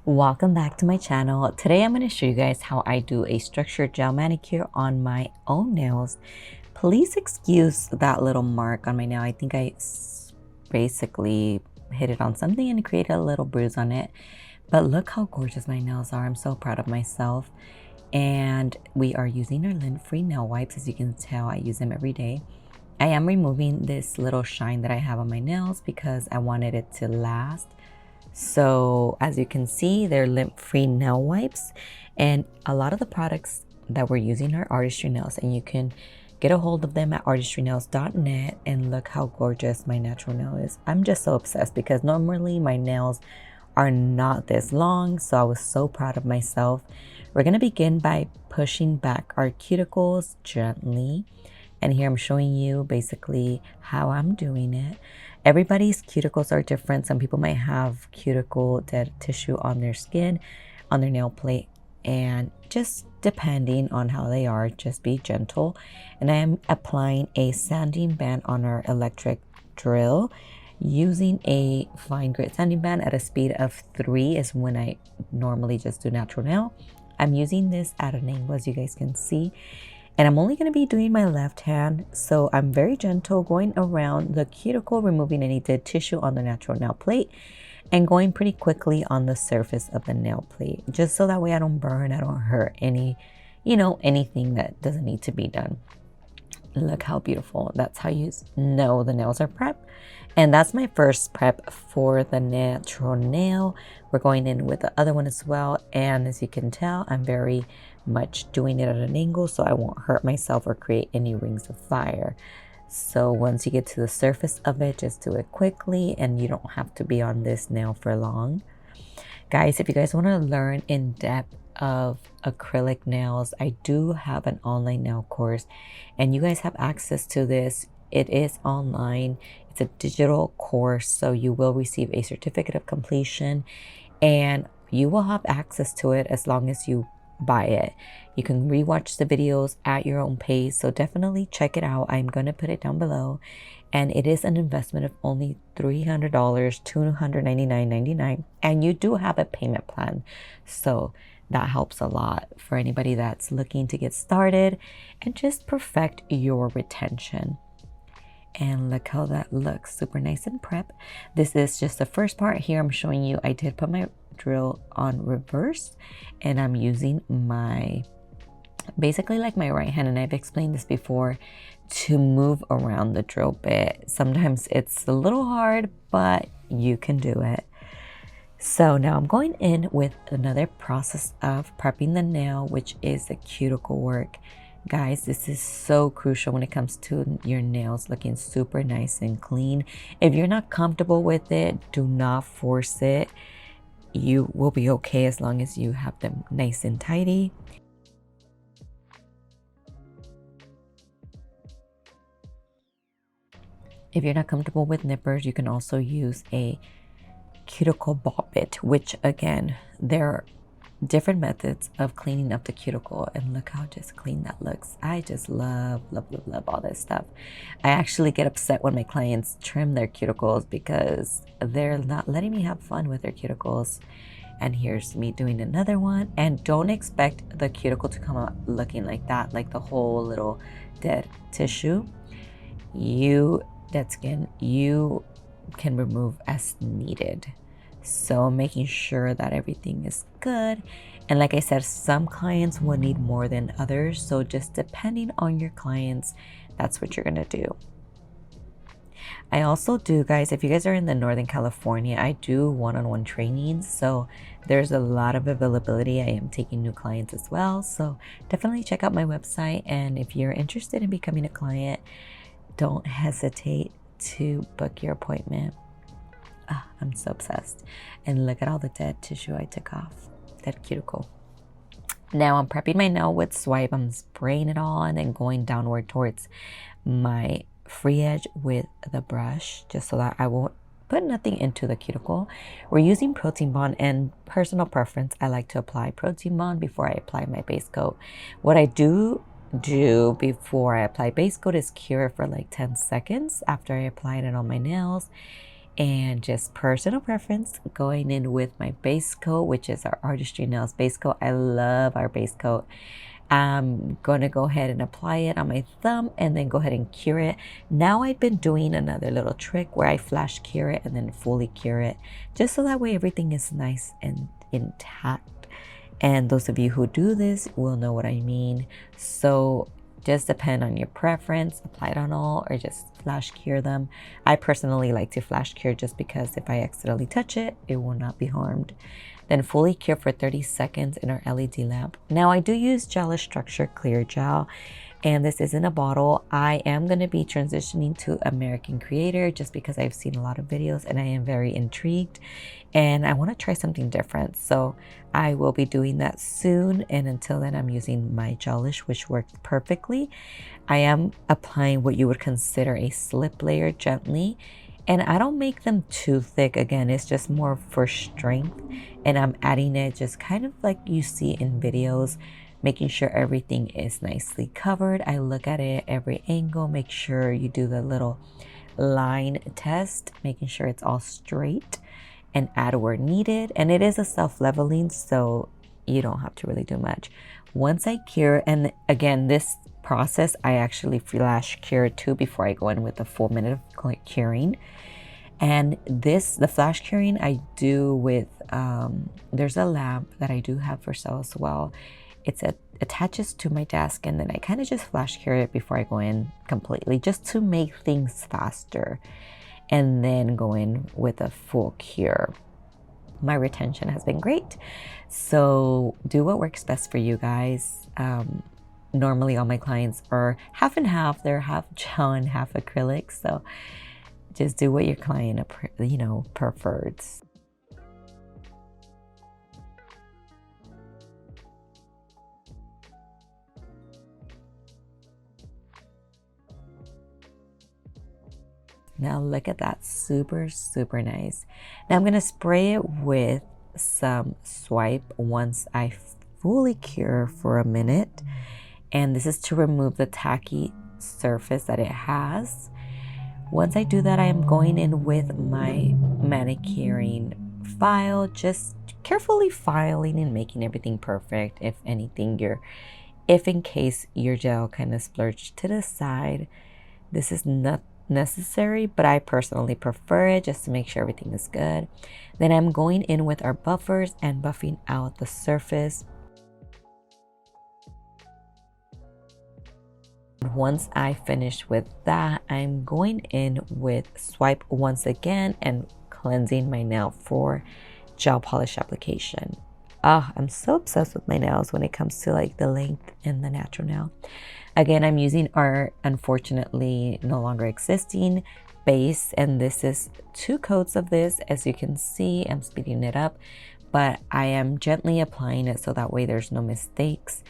Welcome back to my channel. Today I'm going to show you guys how I do a structured gel manicure on my own nails. Please excuse that little mark on my nail. I think I basically hit it on something and created a little bruise on it. But look how gorgeous my nails are. I'm so proud of myself. And we are using our lint-free nail wipes. As you can tell, I use them every day. I am removing this little shine that I have on my nails because I wanted it to last. So as you can see, they're lint-free nail wipes, and a lot of the products that we're using are Artistry nails, and you can get a hold of them at artistrynails.net. And look how gorgeous my natural nail is. I'm just so obsessed because normally my nails are not this long, so I was so proud of myself. We're going to begin by pushing back our cuticles gently. And here I'm showing you basically how I'm doing it. Everybody's cuticles are different. Some people might have cuticle dead tissue on their skin, on their nail plate, and just depending on how they are, just be gentle. And I am applying a sanding band on our electric drill using a fine grit sanding band at a speed of 3 is when I normally just do natural nail. I'm using this at an angle, as you guys can see. And I'm only going to be doing my left hand, so I'm very gentle going around the cuticle, removing any dead tissue on the natural nail plate and going pretty quickly on the surface of the nail plate, just so that way I don't burn, I don't hurt anything that doesn't need to be done. Look how beautiful. That's how you know the nails are prepped. And that's my first prep for the natural nail. We're going in with the other one as well. And as you can tell, I'm very much doing it at an angle so I won't hurt myself or create any rings of fire. So once you get to the surface of it, just do it quickly and you don't have to be on this nail for long. Guys, if you guys want to learn in depth of acrylic nails, I do have an online nail course and you guys have access to this. It is online. It's a digital course, so you will receive a certificate of completion and you will have access to it as long as you buy it. You can rewatch the videos at your own pace, so definitely check it out. I'm going to put it down below, and it is an investment of only $300, $299.99, and you do have a payment plan, so that helps a lot for anybody that's looking to get started and just perfect your retention. And look how that looks, super nice and prep. This is just the first part. Here I'm showing you I did put my drill on reverse and I'm using my basically like my right hand, and I've explained this before, to move around the drill bit. Sometimes it's a little hard, but you can do it. So now I'm going in with another process of prepping the nail, which is the cuticle work. Guys, this is so crucial when it comes to your nails looking super nice and clean. If you're not comfortable with it, do not force it. You will be okay as long as you have them nice and tidy. If you're not comfortable with nippers, you can also use a cuticle ball bit, which again, there are different methods of cleaning up the cuticle, and look how just clean that looks. I just love all this stuff. I actually get upset when my clients trim their cuticles because they're not letting me have fun with their cuticles. And here's me doing another one. And don't expect the cuticle to come out looking like that, like the whole little dead tissue. Dead skin, you can remove as needed. So making sure that everything is good. And like I said, some clients will need more than others, so just depending on your clients, that's what you're gonna do. I also do, guys, if you guys are in the Northern California, I do one-on-one trainings, so there's a lot of availability. I am taking new clients as well, so definitely check out my website. And if you're interested in becoming a client, don't hesitate to book your appointment. I'm so obsessed. And look at all the dead tissue I took off, that cuticle. Now I'm prepping my nail with swipe. I'm spraying it all and then going downward towards my free edge with the brush, just so that I won't put nothing into the cuticle. We're using protein bond, and personal preference, I like to apply protein bond before I apply my base coat. What I do before I apply base coat is cure for like 10 seconds after I applied it on my nails. And just personal preference, going in with my base coat, which is our Artistry Nails base coat. I love our base coat. I'm going to go ahead and apply it on my thumb and then go ahead and cure it. Now I've been doing another little trick where I flash cure it and then fully cure it, just so that way everything is nice and intact. And those of you who do this will know what I mean. So just depend on your preference, apply it on all or just flash cure them. I personally like to flash cure just because if I accidentally touch it, it will not be harmed. Then fully cure for 30 seconds in our LED lamp. Now I do use Gelish Structure Clear Gel, and this is in a bottle. I am going to be transitioning to American Creator just because I've seen a lot of videos and I am very intrigued and I want to try something different. So I will be doing that soon, and until then I'm using my Gelish, which worked perfectly. I am applying what you would consider a slip layer gently, and I don't make them too thick. Again, it's just more for strength, and I'm adding it just kind of like you see in videos, making sure everything is nicely covered. I look at it every angle, make sure you do the little line test, making sure it's all straight, and add where needed. And it is a self-leveling, so you don't have to really do much. Once I cure, and again, this process I actually flash cure too before I go in with a full minute of curing. And the flash curing I do with, there's a lamp that I do have for sale as well. It attaches to my desk, and then I kind of just flash cure it before I go in completely, just to make things faster, and then go in with a full cure. My retention has been great. So do what works best for you guys. Normally all my clients are half and half. They're half gel and half acrylic. So just do what your client, prefers. Now look at that, super, super nice. Now I'm gonna spray it with some swipe once I fully cure for a minute. And this is to remove the tacky surface that it has. Once I do that, I am going in with my manicuring file, just carefully filing and making everything perfect. If anything, if in case your gel kind of splurged to the side, this is not necessary, but I personally prefer it just to make sure everything is good. Then I'm going in with our buffers and buffing out the surface. Once I finish with that, I'm going in with swipe once again and cleansing my nail for gel polish application. I'm so obsessed with my nails when it comes to like the length and the natural nail. Again, I'm using our unfortunately no longer existing base, and this is 2 coats of this. As you can see, I'm speeding it up, but I am gently applying it so that way there's no mistakes.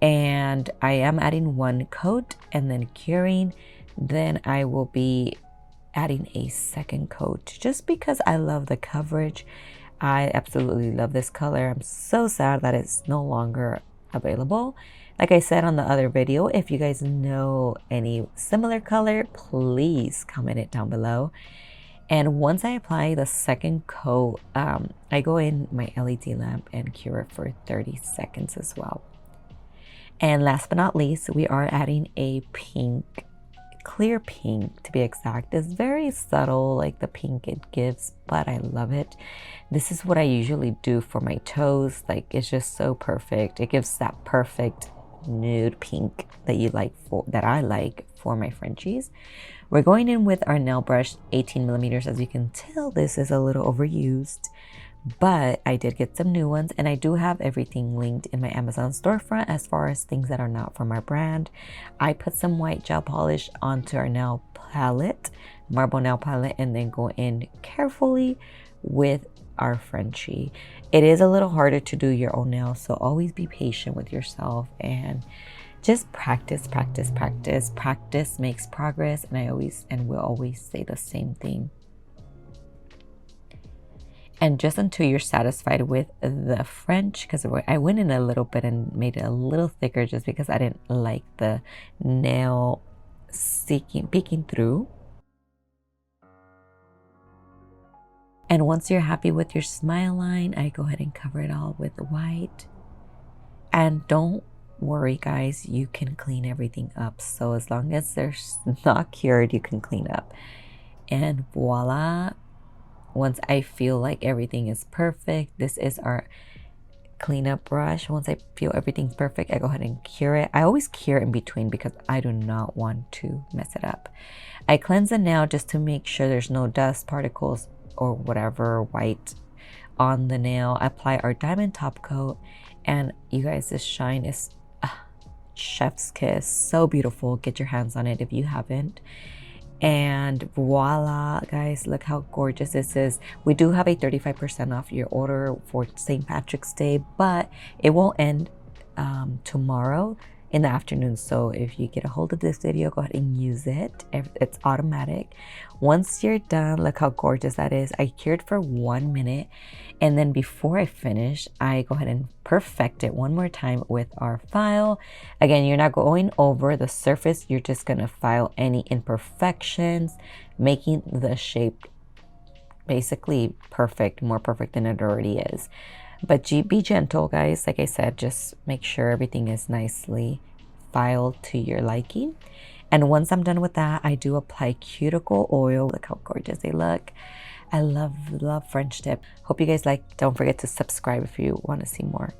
And I am adding 1 coat and then curing. Then I will be adding a 2nd coat just because I love the coverage. I absolutely love this color. I'm so sad that it's no longer available. Like I said on the other video, if you guys know any similar color, please comment it down below. And once I apply the 2nd coat, I go in my LED lamp and cure it for 30 seconds as well. And last but not least, we are adding a pink, clear pink to be exact. It's very subtle, like the pink it gives, but I love it. This is what I usually do for my toes. Like, it's just so perfect. It gives that perfect nude pink that I like for my Frenchies. We're going in with our nail brush, 18 millimeters. As you can tell, this is a little overused, but I did get some new ones, and I do have everything linked in my Amazon storefront as far as things that are not from our brand. I put some white gel polish onto our nail palette, marble nail palette, and then go in carefully with our Frenchie. It is a little harder to do your own nails, so always be patient with yourself and just practice, practice, practice. Practice makes progress, and I always and will always say the same thing. And just until you're satisfied with the French, because I went in a little bit and made it a little thicker just because I didn't like the nail peeking through. And once you're happy with your smile line, I go ahead and cover it all with white. And don't worry, guys, you can clean everything up. So as long as they're not cured, you can clean up. And voila. Once I feel like everything is perfect, this is our cleanup brush. Once I feel everything's perfect, I go ahead and cure it. I always cure in between because I do not want to mess it up. I cleanse the nail just to make sure there's no dust particles or whatever white on the nail. Apply our diamond top coat, and you guys, this shine is chef's kiss. So beautiful. Get your hands on it if you haven't. And voila, guys, look how gorgeous this is. We do have a 35% off your order for St. Patrick's Day, but it won't end tomorrow in the afternoon. So if you get a hold of this video, go ahead and use it. It's automatic. Once you're done, look how gorgeous that is. I cured for 1 minute, and then before I finish, I go ahead and perfect it one more time with our file. Again, you're not going over the surface, you're just gonna file any imperfections, making the shape basically perfect, more perfect than it already is. But be gentle, guys. Like I said, just make sure everything is nicely filed to your liking. And once I'm done with that, I do apply cuticle oil. Look how gorgeous they look. I love French tip. Hope you guys like. Don't forget to subscribe if you want to see more.